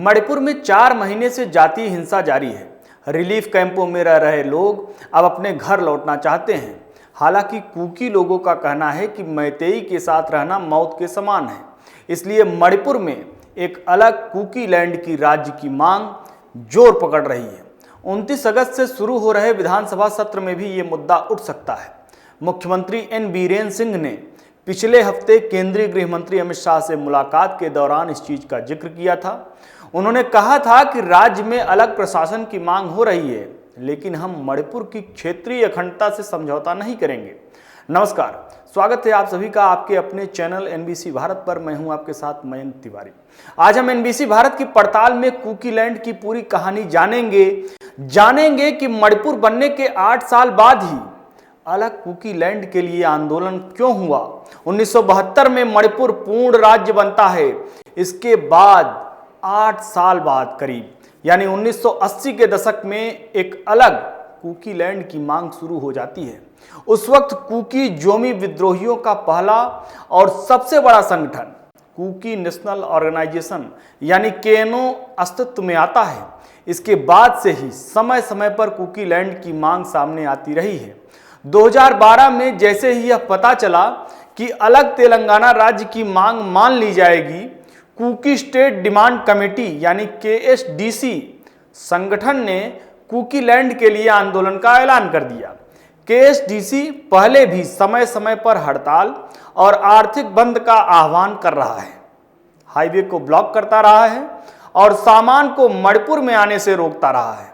मणिपुर में 4 महीने से जातीय हिंसा जारी है। रिलीफ कैंपों में रह रहे लोग अब अपने घर लौटना चाहते हैं। हालांकि कुकी लोगों का कहना है कि मैतेई के साथ रहना मौत के समान है। इसलिए मणिपुर में एक अलग कुकी लैंड की राज्य की मांग जोर पकड़ रही है। 29 अगस्त से शुरू हो रहे विधानसभा सत्र में भी ये मुद्दा उठ सकता है। मुख्यमंत्री एन बीरेन सिंह ने पिछले हफ्ते केंद्रीय गृह मंत्री अमित शाह से मुलाकात के दौरान इस चीज का जिक्र किया था। उन्होंने कहा था कि राज्य में अलग प्रशासन की मांग हो रही है, लेकिन हम मणिपुर की क्षेत्रीय अखंडता से समझौता नहीं करेंगे। नमस्कार, स्वागत है आप सभी का आपके अपने चैनल एनबीसी भारत पर। मैं हूं आपके साथ मयंक तिवारी। आज हम एनबीसी भारत की पड़ताल में कुकी लैंड की पूरी कहानी जानेंगे कि मणिपुर बनने के 8 साल बाद ही अलग कुकी लैंड के लिए आंदोलन क्यों हुआ। 1972 में मणिपुर पूर्ण राज्य बनता है। इसके बाद 8 साल बाद करीब यानी 1980 के दशक में एक अलग कुकी लैंड की मांग शुरू हो जाती है। उस वक्त कुकी जोमी विद्रोहियों का पहला और सबसे बड़ा संगठन कुकी नेशनल ऑर्गेनाइजेशन यानी केएनओ अस्तित्व में आता है। इसके बाद से ही समय समय पर कुकी लैंड की मांग सामने आती रही है। 2012 में जैसे ही यह पता चला कि अलग तेलंगाना राज्य की मांग मान ली जाएगी, कुकी स्टेट डिमांड कमेटी यानी केएसडीसी संगठन ने कुकी लैंड के लिए आंदोलन का ऐलान कर दिया। केएसडीसी पहले भी समय समय पर हड़ताल और आर्थिक बंद का आह्वान कर रहा है, हाईवे को ब्लॉक करता रहा है और सामान को मणिपुर में आने से रोकता रहा है।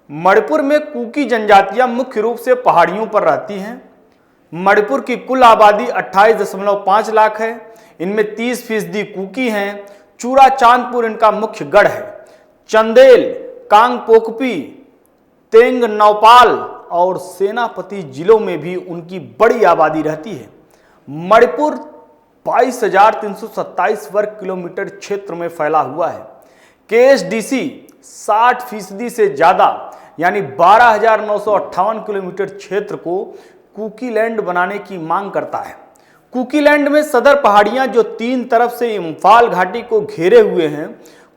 मणिपुर में कुकी जनजातियां मुख्य रूप से पहाड़ियों पर रहती हैं। मणिपुर की कुल आबादी 28.5 लाख है। इनमें 30% कुकी हैं। चूरा चांदपुर इनका मुख्य गढ़ है। चंदेल, कांगपोकपी, तेंग नौपाल और सेनापति जिलों में भी उनकी बड़ी आबादी रहती है। मणिपुर 22,327 वर्ग किलोमीटर क्षेत्र में फैला हुआ है। केएसडीसी 60% से ज्यादा यानी 12,958 किलोमीटर क्षेत्र को कुकी लैंड बनाने की मांग करता है। कुकी लैंड में सदर पहाड़ियां जो 3 तरफ से इम्फाल घाटी को घेरे हुए हैं,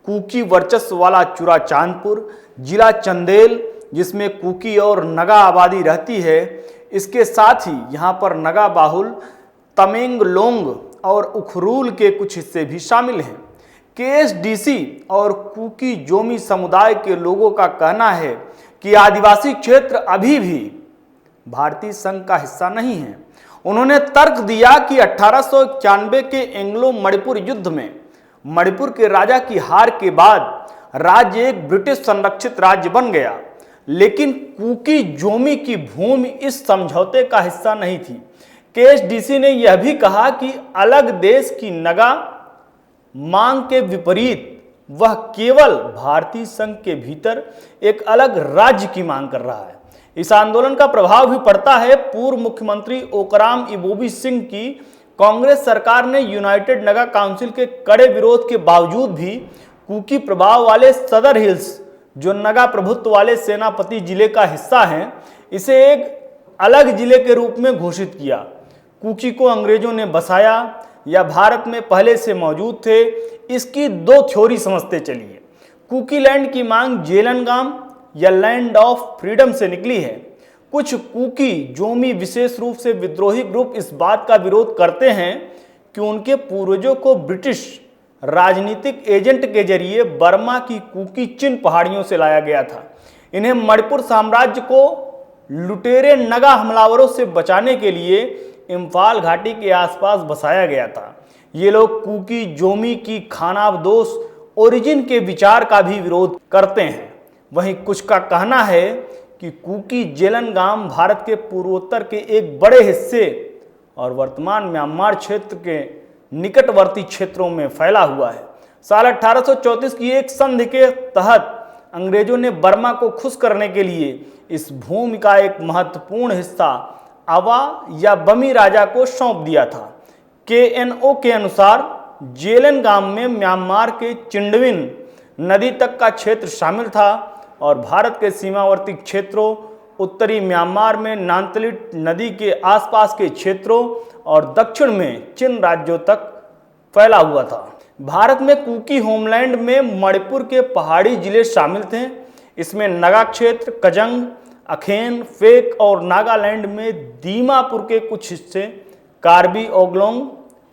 कुकी वर्चस्व वाला चूरा चांदपुर, जिला चंदेल जिसमें कुकी और नगा आबादी रहती है, इसके साथ ही यहाँ पर नगा बाहुल, तमेंगलोंग और उखरूल के कुछ हिस्से भी शामिल हैं। केएसडीसी और कुकी जोमी समुदाय के लोगों का कहना है कि आदिवासी क्षेत्र अभी भी भारतीय संघ का हिस्सा नहीं है। उन्होंने तर्क दिया कि 1891 के एंग्लो मणिपुर युद्ध में मणिपुर के राजा की हार के बाद राज्य एक ब्रिटिश संरक्षित राज्य बन गया, लेकिन कुकी जोमी की भूमि इस समझौते का हिस्सा नहीं थी। केएसडीसी ने यह भी कहा कि अलग देश की नगा मांग के विपरीत वह केवल भारतीय संघ के भीतर एक अलग राज्य की मांग कर रहा है। इस आंदोलन का प्रभाव भी पड़ता है पूर्व मुख्यमंत्री ओकराम इबोबी सिंह की कांग्रेस सरकार ने यूनाइटेड नगा काउंसिल के कड़े विरोध के बावजूद भी कुकी प्रभाव वाले सदर हिल्स जो नगा प्रभुत्व वाले सेनापति जिले का हिस्सा है, इसे एक अलग जिले के रूप में घोषित किया। कुकी को अंग्रेजों ने बसाया या भारत में पहले से मौजूद थे, इसकी 2 थ्योरी समझते चलिए। कुकी लैंड की मांग जेलनगाम या लैंड ऑफ फ्रीडम से निकली है। कुछ कुकी जोमी विशेष रूप से विद्रोही ग्रुप इस बात का विरोध करते हैं कि उनके पूर्वजों को ब्रिटिश राजनीतिक एजेंट के जरिए बर्मा की कुकी चिन पहाड़ियों से लाया गया था। इन्हें मणिपुर साम्राज्य को लुटेरे नगा हमलावरों से बचाने के लिए इम्फाल घाटी के आसपास बसाया गया था। ये लोग कुकी जोमी की खानाबदोश ओरिजिन के विचार का भी विरोध करते हैं। वहीं कुछ का कहना है कि कुकी जेलनगाम भारत के पूर्वोत्तर के एक बड़े हिस्से और वर्तमान म्यांमार क्षेत्र के निकटवर्ती क्षेत्रों में फैला हुआ है। साल 1834 की एक संधि के तहत अंग्रेजों ने बर्मा को खुश करने के लिए इस भूमि का एक महत्वपूर्ण हिस्सा अवा या बमी राजा को सौंप दिया था। केएनओ के अनुसार जेलनगाम में म्यांमार के चिंडविन नदी तक का क्षेत्र शामिल था और भारत के सीमावर्ती क्षेत्रों, उत्तरी म्यांमार में नांतलिट नदी के आसपास के क्षेत्रों और दक्षिण में चिन राज्यों तक फैला हुआ था। भारत में कुकी होमलैंड में मणिपुर के पहाड़ी जिले शामिल थे। इसमें नगा क्षेत्र, कजंग, अखेन, फेक और नागालैंड में दीमापुर के कुछ हिस्से, कार्बी ओंगलोंग,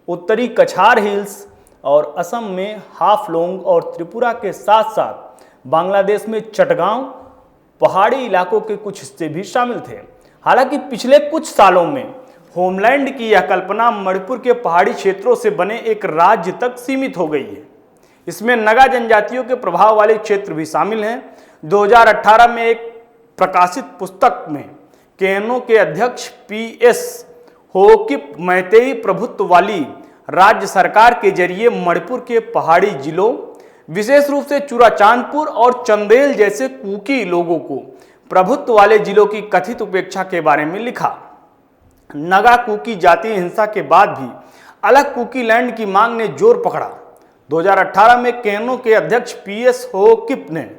उत्तरी कछार हिल्स और असम में हाफलोंग और त्रिपुरा के साथ साथ बांग्लादेश में चटगांव पहाड़ी इलाकों के कुछ हिस्से भी शामिल थे। हालांकि पिछले कुछ सालों में होमलैंड की यह कल्पना मणिपुर के पहाड़ी क्षेत्रों से बने एक राज्य तक सीमित हो गई है। इसमें नगा जनजातियों के प्रभाव वाले क्षेत्र भी शामिल हैं। 2018 में एक प्रकाशित पुस्तक में केएनओ के अध्यक्ष पीएस होकिप मैतेई प्रभुत्व वाली राज्य सरकार के जरिए मणिपुर के पहाड़ी जिलों, विशेष रूप से चुराचांदपुर और चंदेल जैसे कुकी लोगों को प्रभुत्व वाले जिलों की कथित उपेक्षा के बारे में लिखा। नगा कुकी जातीय हिंसा के बाद भी अलग कुकी लैंड की मांग ने जोर पकड़ा। 2018 में केएनओ के अध्यक्ष पीएस होकिप ने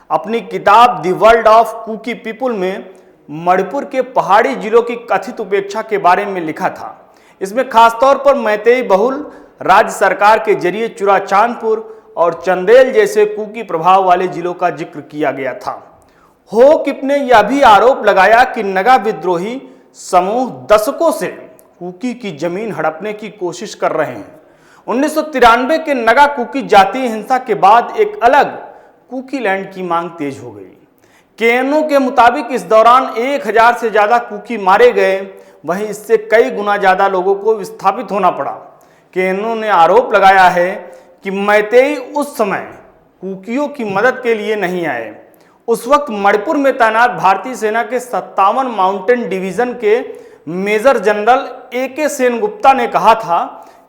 अपनी किताब the world of Kuki people में मणिपुर के पहाड़ी जिलों की कथित उपेक्षा के बारे में लिखा था। इसमें खासतौर पर मैतेई बहुल राज्य सरकार के जरिए चुराचांदपुर और चंदेल जैसे कुकी प्रभाव वाले जिलों का जिक्र किया गया था। होकिप ने यह भी आरोप लगाया कि नगा विद्रोही समूह दशकों से कुकी की जमीन हड़पने की कोशिश कर रहे हैं। 1993 के नगा कुकी जातीय हिंसा के बाद एक अलग कुकी लैंड की मांग तेज हो गई। केएनओ के मुताबिक इस दौरान 1000 से ज्यादा कुकी मारे गए, वहीं इससे कई गुना ज्यादा लोगों को विस्थापित होना पड़ा। केएनओ ने आरोप लगाया है कि मैतेई उस समय कुकियों की मदद के लिए नहीं आए। उस वक्त मणिपुर में तैनात भारतीय सेना के 57 माउंटेन डिवीजन के मेजर जनरल AK सेनगुप्ता ने कहा था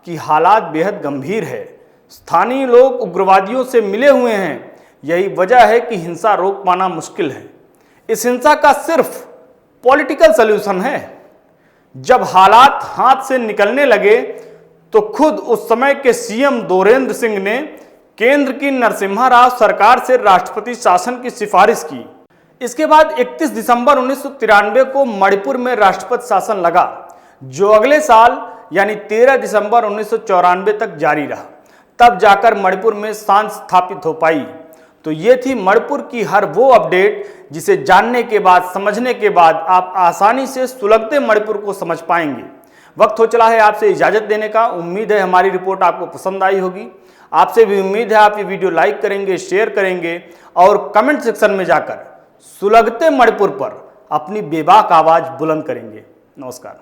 कि हालात बेहद गंभीर है, स्थानीय लोग उग्रवादियों से मिले हुए हैं, यही वजह है कि हिंसा रोक पाना मुश्किल है। इस हिंसा का सिर्फ पॉलिटिकल सॉल्यूशन है। जब हालात हाथ से निकलने लगे तो खुद उस समय के सीएम दोरेंद्र सिंह ने केंद्र की नरसिम्हा राव सरकार से राष्ट्रपति शासन की सिफारिश की। इसके बाद 31 दिसंबर 1993 को मणिपुर में राष्ट्रपति शासन लगा, जो अगले साल यानी 13 दिसंबर 1994 तक जारी रहा। तब जाकर मणिपुर में शांति स्थापित हो पाई। तो ये थी मणिपुर की हर वो अपडेट जिसे जानने के बाद, समझने के बाद आप आसानी से सुलगते मणिपुर को समझ पाएंगे। वक्त हो चला है आपसे इजाजत देने का। उम्मीद है हमारी रिपोर्ट आपको पसंद आई होगी। आपसे भी उम्मीद है आप ये वीडियो लाइक करेंगे, शेयर करेंगे और कमेंट सेक्शन में जाकर सुलगते मणिपुर पर अपनी बेबाक आवाज बुलंद करेंगे। नमस्कार।